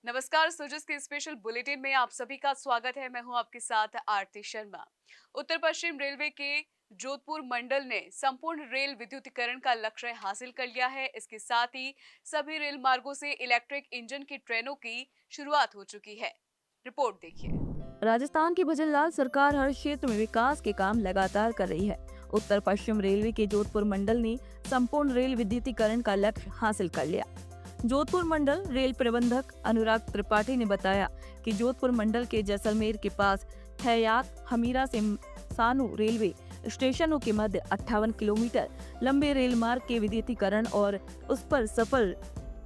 नमस्कार। सुजस के special bulletin में आप सभी का स्वागत है। मैं हूं आपके साथ आरती शर्मा। उत्तर पश्चिम रेलवे के जोधपुर मंडल ने संपूर्ण रेल विद्युतीकरण का लक्ष्य हासिल कर लिया है। इसके साथ ही सभी रेल मार्गों से इलेक्ट्रिक इंजन की ट्रेनों की शुरुआत हो चुकी है। रिपोर्ट देखिए। राजस्थान की भजनलाल सरकार हर क्षेत्र में विकास के काम लगातार कर रही है। उत्तर पश्चिम रेलवे के जोधपुर मंडल ने संपूर्ण रेल विद्युतीकरण का लक्ष्य हासिल कर लिया। जोधपुर मंडल रेल प्रबंधक अनुराग त्रिपाठी ने बताया कि जोधपुर मंडल के जैसलमेर के पास हयात हमीरा से सानू रेलवे स्टेशनों के मध्य 58 किलोमीटर लंबे रेल मार्ग के विद्युतीकरण और उस पर सफल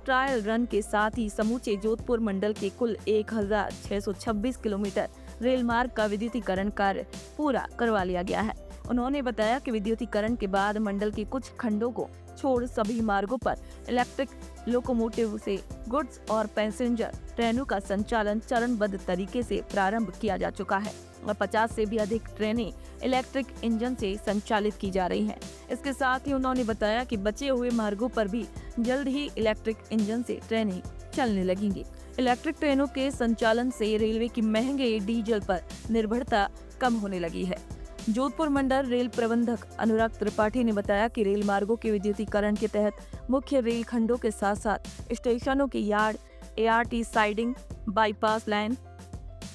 ट्रायल रन के साथ ही समूचे जोधपुर मंडल के कुल 1626 किलोमीटर रेल मार्ग का विद्युतीकरण कार्य पूरा करवा लिया गया है। उन्होंने बताया कि विद्युतीकरण के बाद मंडल के कुछ खंडों को छोड़ सभी मार्गों पर इलेक्ट्रिक लोकोमोटिव से गुड्स और पैसेंजर ट्रेनों का संचालन चरणबद्ध तरीके से प्रारंभ किया जा चुका है और 50 से भी अधिक ट्रेनें इलेक्ट्रिक इंजन से संचालित की जा रही हैं। इसके साथ ही उन्होंने बताया कि बचे हुए मार्गों पर भी जल्द ही इलेक्ट्रिक इंजन से ट्रेनें चलने लगेंगी। इलेक्ट्रिक ट्रेनों के संचालन से रेलवे की महंगे डीजल पर निर्भरता कम होने लगी है। जोधपुर मंडल रेल प्रबंधक अनुराग त्रिपाठी ने बताया कि रेल मार्गों के विद्युतीकरण के तहत मुख्य रेल खंडों के साथ साथ स्टेशनों के yard, ART siding, bypass line,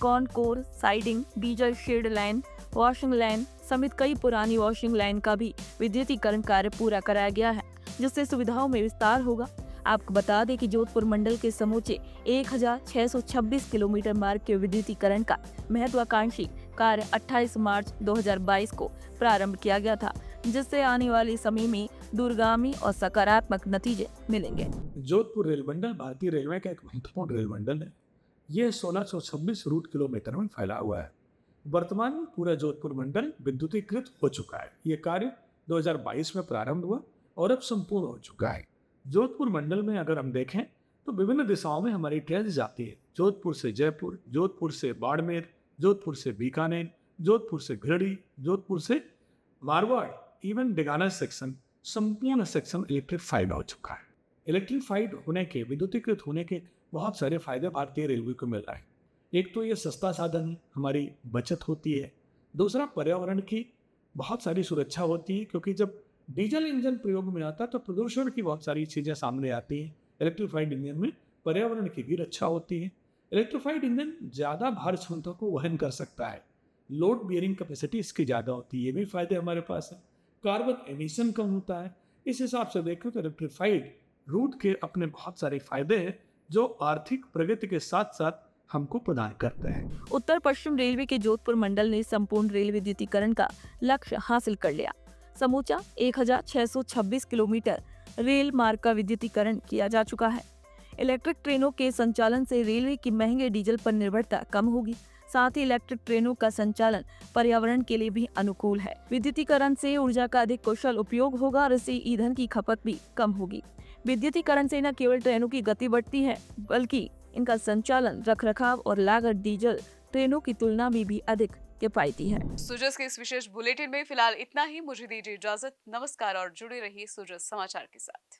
Concor siding, diesel shed line, washing line समेत कई पुरानी वॉशिंग लाइन का भी विद्युतीकरण कार्य पूरा कराया गया है, जिससे सुविधाओं में विस्तार होगा। आपको बता दें कि जोधपुर मंडल के समूचे 1626 किलोमीटर मार्ग के विद्युतीकरण का महत्वाकांक्षी कार्य 28 मार्च 2022 को प्रारंभ किया गया था, जिससे आने वाले समय में दूरगामी और सकारात्मक नतीजे मिलेंगे। जोधपुर रेल मंडल भारतीय रेलवे का एक महत्वपूर्ण रेल मंडल है। यह 1626 रूट किलोमीटर में फैला हुआ है। वर्तमान में पूरा जोधपुर मंडल विद्युतीकृत हो चुका है। ये कार्य 2022 में प्रारंभ हुआ और अब संपूर्ण हो चुका है। जोधपुर मंडल में अगर हम देखें तो विभिन्न दिशाओं में हमारी ट्रेन जाती है। जोधपुर से जयपुर, जोधपुर से बाड़मेर, जोधपुर से बीकानेर, जोधपुर से गिरिडीह, जोधपुर से मारवाड़, इवन डेगाना सेक्शन, संपूर्ण सेक्शन इलेक्ट्रिफाइड हो चुका है। इलेक्ट्रिफाइड होने के, विद्युतीकृत होने के बहुत सारे फायदे भारतीय रेलवे को मिल रहे हैं। एक तो ये सस्ता साधन है, हमारी बचत होती है। दूसरा, पर्यावरण की बहुत सारी सुरक्षा होती है, क्योंकि जब डीजल इंजन प्रयोग में आता है तो प्रदूषण की बहुत सारी चीज़ें सामने आती हैं। इलेक्ट्रिफाइड इंजन में पर्यावरण की भी रक्षा होती है। इलेक्ट्रिफाइड इंजन ज़्यादा भार क्षमता को वहन कर सकता है। लोड बियरिंग कैपेसिटी इसकी ज़्यादा होती है। ये भी फायदे हमारे पास है। कार्बन एमिशन कम होता है। इस हिसाब से देखें तो इलेक्ट्रिफाइड रूट के अपने बहुत सारे फायदे हैं, जो आर्थिक प्रगति के साथ साथ हमको प्रदान करते हैं। उत्तर पश्चिम रेलवे के जोधपुर मंडल ने संपूर्ण रेल विद्युतीकरण का लक्ष्य हासिल कर लिया। समूचा 1626 किलोमीटर रेल मार्ग का विद्युतीकरण किया जा चुका है। इलेक्ट्रिक ट्रेनों के संचालन से रेलवे की महंगे डीजल पर निर्भरता कम होगी। साथ ही इलेक्ट्रिक ट्रेनों का संचालन पर्यावरण के लिए भी अनुकूल है। विद्युतीकरण से ऊर्जा का अधिक कुशल उपयोग होगा और इससे ईंधन की खपत भी कम होगी। विद्युतीकरण से न केवल ट्रेनों की गति बढ़ती है, बल्कि इनका संचालन, रखरखाव और लागत डीजल ट्रेनों की तुलना में भी अधिक किफायती है। सुजस के इस विशेष बुलेटिन में फिलहाल इतना ही। मुझे दीजिए इजाजत। नमस्कार और जुड़े रहिए सुजस समाचार के साथ।